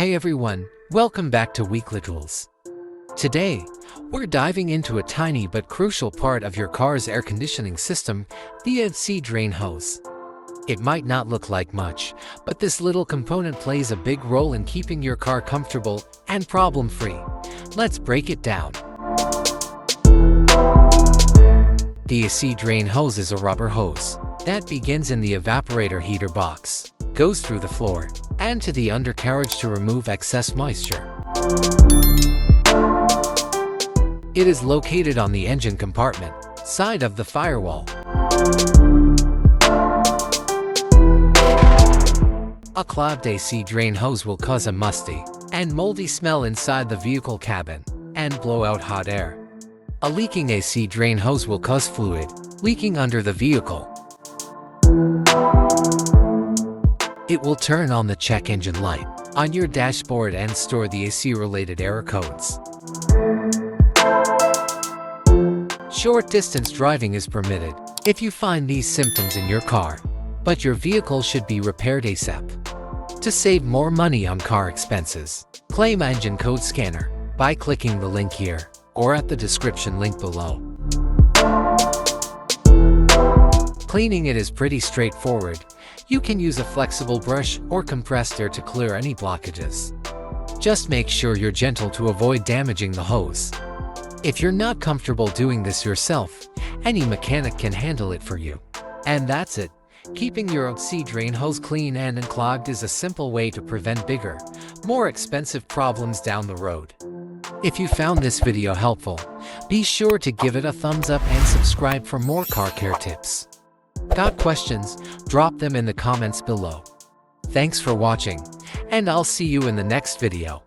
Hey everyone, welcome back to WeeklyTools. Today, we're diving into a tiny but crucial part of your car's air conditioning system, the AC drain hose. It might not look like much, but this little component plays a big role in keeping your car comfortable and problem-free. Let's break it down. The AC drain hose is a rubber hose that begins in the evaporator heater box, goes through the floor, and to the undercarriage to remove excess moisture. It is located on the engine compartment side of the firewall. A clogged AC drain hose will cause a musty and moldy smell inside the vehicle cabin and blow out hot air. A leaking AC drain hose will cause fluid leaking under the vehicle. It will turn on the check engine light on your dashboard and store the AC-related error codes. Short distance driving is permitted if you find these symptoms in your car, but your vehicle should be repaired ASAP. To save more money on car expenses, claim engine code scanner by clicking the link here or at the description link below. Cleaning it is pretty straightforward. You can use a flexible brush or compressed air to clear any blockages. Just make sure you're gentle to avoid damaging the hose. If you're not comfortable doing this yourself, any mechanic can handle it for you. And that's it. Keeping your AC drain hose clean and unclogged is a simple way to prevent bigger, more expensive problems down the road. If you found this video helpful, be sure to give it a thumbs up and subscribe for more car care tips. Got questions? Drop them in the comments below. Thanks for watching, and I'll see you in the next video.